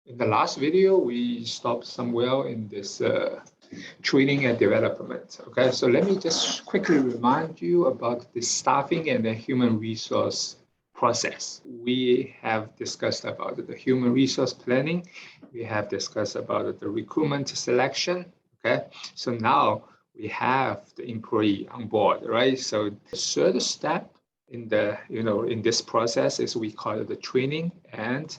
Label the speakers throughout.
Speaker 1: In the last video, we stopped somewhere in this training and development. Okay, so let me just quickly remind you about the staffing and the human resource process. We have discussed about the human resource planning. We have discussed about the recruitment selection. Okay, so now we have the employee on board, right? So the third step in the in this process is we call it the training and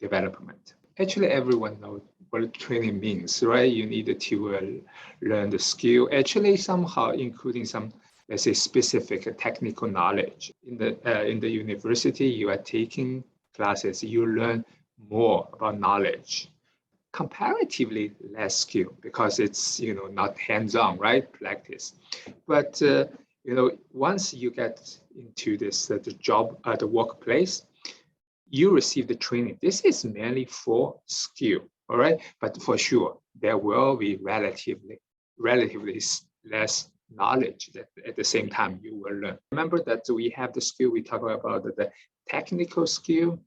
Speaker 1: development. Actually, everyone knows what training means, right? You need to learn the skill, actually somehow including some, let's say, specific technical knowledge. In the university, you are taking classes, you learn more about knowledge, comparatively less skill because it's, not hands-on, right? Practice. But, once you get into this, the job, the workplace, you receive the training. This is mainly for skill, all right? But for sure, there will be relatively less knowledge that at the same time you will learn. Remember that we have the skill, we talk about the technical skill,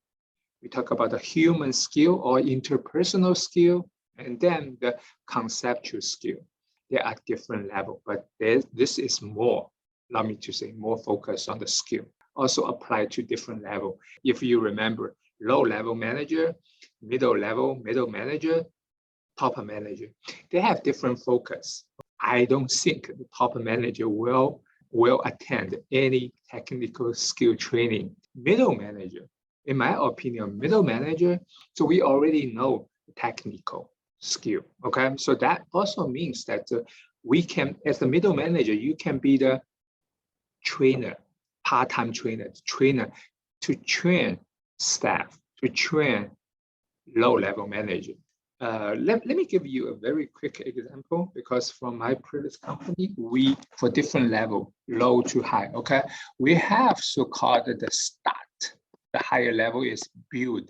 Speaker 1: we talk about the human skill or interpersonal skill, and then the conceptual skill. There are different levels, but this is more, allow me to say, more focused on the skill. Also apply to different level. If you remember, low level manager, middle manager, top manager, they have different focus. I don't think the top manager will attend any technical skill training. Middle manager, in my opinion, middle manager, so we already know technical skill, okay? So that also means that we can, as the middle manager, you can be the trainer, part-time trainer to train staff, to train low-level manager. Let me give you a very quick example, because from my previous company, we, for different level, low to high, okay? We have so-called the start. The higher level is build.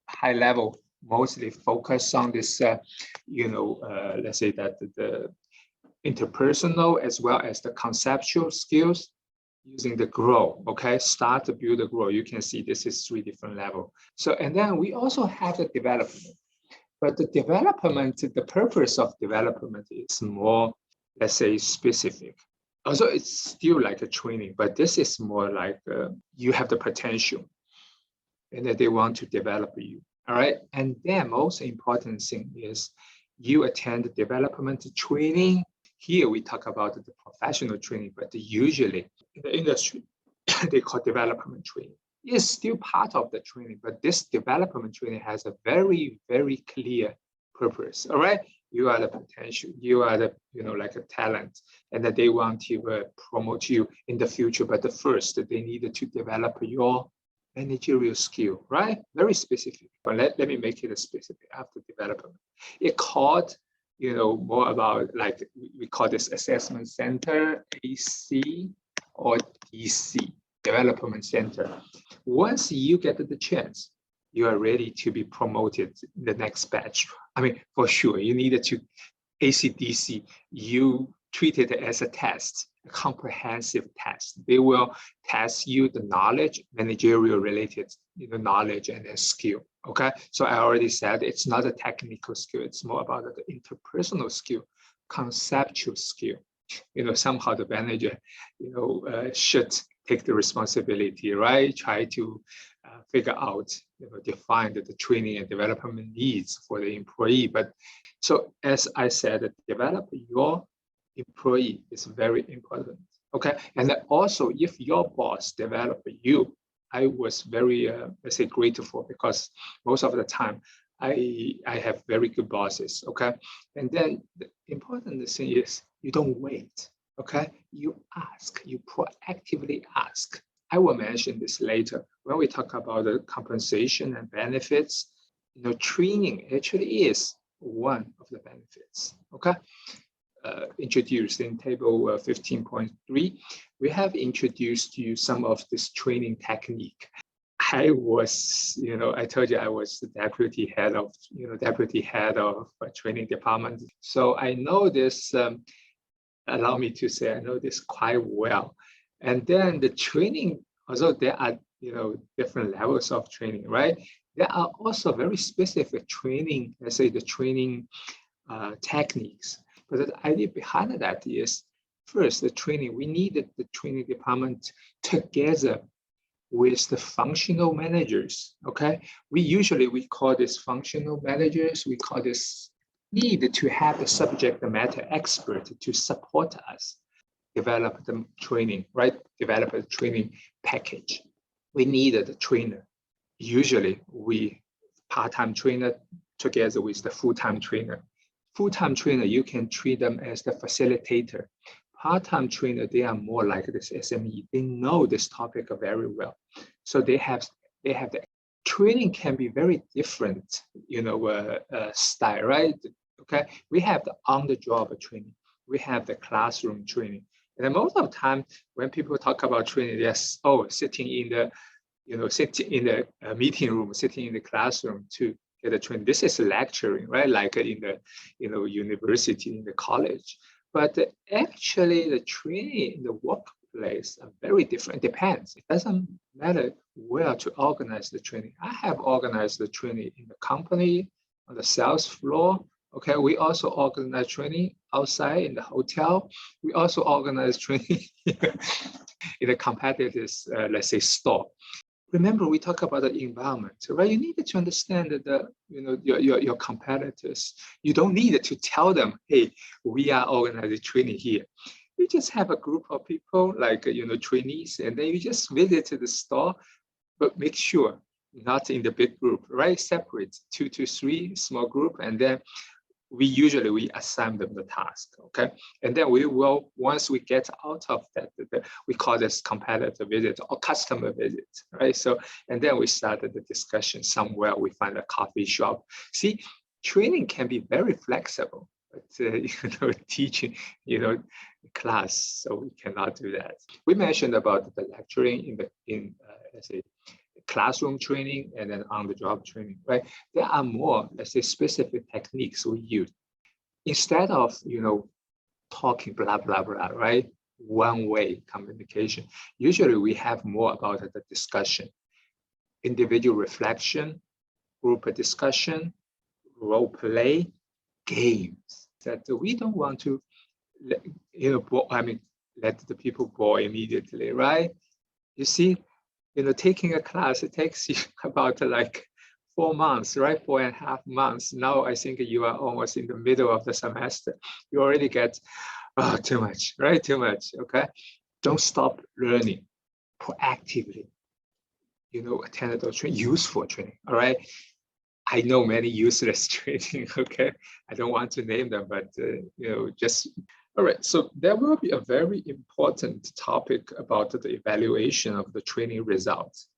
Speaker 1: High level mostly focus on this, let's say that the interpersonal as well as the conceptual skills, using the grow, okay? Start to build, grow. You can see this is 3 different levels. So, and then we also have the development. But the development, the purpose of development is more, let's say, specific. Also, it's still like a training, but this is more like you have the potential and that they want to develop you, all right? And then most important thing is you attend the development training. Here we talk about the professional training, but usually in the industry, they call development training. It's still part of the training, but this development training has a very, very clear purpose, all right? You are the potential, you are the, like a talent, and that they want to promote you in the future. But the first, they need to develop your managerial skill, right? Very specific, but let me make it a specific after development. It called, more about, like, we call this assessment center, AC or DC, development center. Once you get the chance, you are ready to be promoted in the next batch. I mean, for sure, you need to ACDC, you treat it as a test, a comprehensive test. They will test you the knowledge, managerial related knowledge and then skill, okay? So I already said it's not a technical skill, it's more about the interpersonal skill, conceptual skill. Somehow the manager, should take the responsibility, right? Try to figure out, define the training and development needs for the employee. But so as I said, develop your employee is very important, okay? And also, if your boss develop you, I was very, let's say, grateful, because most of the time I have very good bosses, okay? And then the important thing is you don't wait, okay? You ask, you proactively ask. I will mention this later when we talk about the compensation and benefits. Training actually is one of the benefits, okay? Introduced in table 15.3, we have introduced you some of this training technique. I was, I told you I was the deputy head of a training department. So I know this, allow me to say, I know this quite well. And then the training, although there are, different levels of training, right? There are also very specific training, let's say the training techniques. But the idea behind that is, first, the training, we needed the training department together with the functional managers, okay? We call this functional managers, we call this need to have the subject matter expert to support us, develop the training, right? Develop a training package. We needed a trainer. Usually we part-time trainer together with the full-time trainer. Full-time trainer, you can treat them as the facilitator. Part-time trainer, they are more like this SME. They know this topic very well. So they have the training can be very different, style, right? Okay, we have the on-the-job training. We have the classroom training. And most of the time, when people talk about training, yes, sitting in the meeting room, sitting in the classroom to get a training. This is lecturing, right? Like in the university, in the college. But actually, the training in the workplace are very different. It depends. It doesn't matter where to organize the training. I have organized the training in the company, on the sales floor. Okay, we also organize training outside in the hotel. We also organize training in a competitor's, let's say, store. Remember, we talk about the environment, right? You need to understand that your competitors. You don't need to tell them, hey, we are organizing training here. You just have a group of people like trainees, and then you just visit to the store, but make sure not in the big group, right? Separate 2 to 3 small group, and then we assign them the task, okay? And then we will, once we get out of that, we call this competitor visit or customer visit, right? So, and then we started the discussion somewhere, we find a coffee shop. See, training can be very flexible, but teaching, class, so we cannot do that. We mentioned about the lecturing in let's say, classroom training and then on-the-job training, right? There are more, let's say, specific techniques we use. Instead of, talking blah, blah, blah, right? One-way communication. Usually we have more about the discussion, individual reflection, group discussion, role play, games. That we don't want to, let the people bore immediately, right? You see, taking a class, it takes you about like 4 months, right? 4.5 months. Now I think you are almost in the middle of the semester. You already get, too much, right? Too much, okay? Don't stop learning proactively. Attend those training, useful training, all right? I know many useless training, okay? I don't want to name them, but, just all right, so there will be a very important topic about the evaluation of the training results.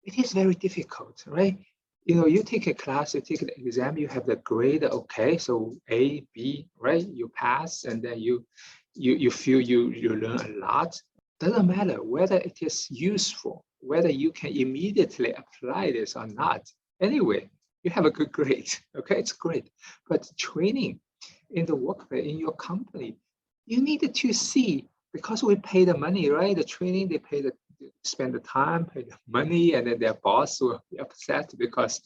Speaker 1: It is very difficult, right? You take a class, you take an exam, you have the grade, okay, so A, B, right? You pass, and then you feel you learn a lot. Doesn't matter whether it is useful, whether you can immediately apply this or not. Anyway, you have a good grade, okay? It's great. But training in the workplace, in your company, you need to see, because we pay the money, right? The training, they spend the time, pay the money, and then their boss will be upset because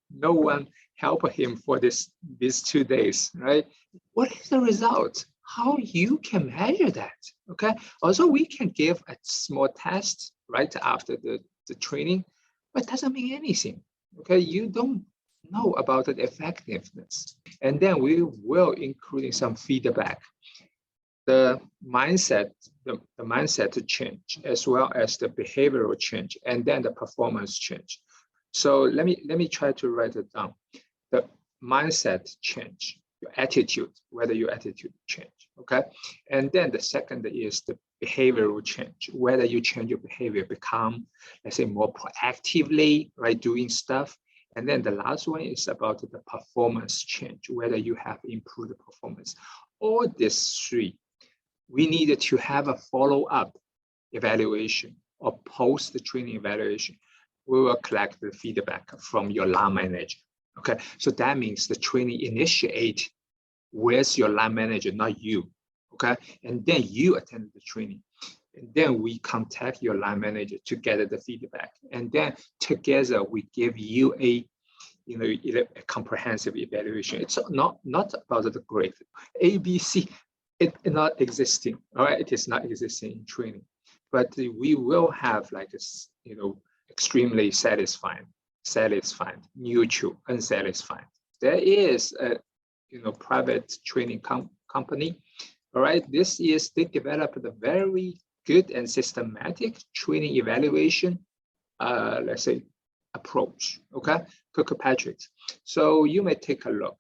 Speaker 1: no one helped him for these 2 days, right? What is the result? How you can measure that, okay? Also, we can give a small test right after the training, but it doesn't mean anything, okay? You don't know about the effectiveness. And then we will include some feedback. The mindset to change, as well as the behavioral change, and then the performance change. So let me try to write it down. The mindset change, your attitude, whether your attitude change, okay? And then the second is the behavioral change, whether you change your behavior, become, let's say, more proactively, right, doing stuff. And then the last one is about the performance change, whether you have improved the performance. All these 3, we needed to have a follow-up evaluation or post-training evaluation. We will collect the feedback from your line manager, okay? So that means the training initiate with your line manager, not you, okay? And then you attend the training. And then we contact your line manager to get the feedback. And then together we give you a a comprehensive evaluation. It's not about the grade. ABC, it not existing. All right, it is not existing in training, but we will have like this, extremely satisfied, neutral, unsatisfied. There is a private training company. All right, they developed a very good and systematic training evaluation, let's say, approach. Okay, Kirkpatrick. So you may take a look.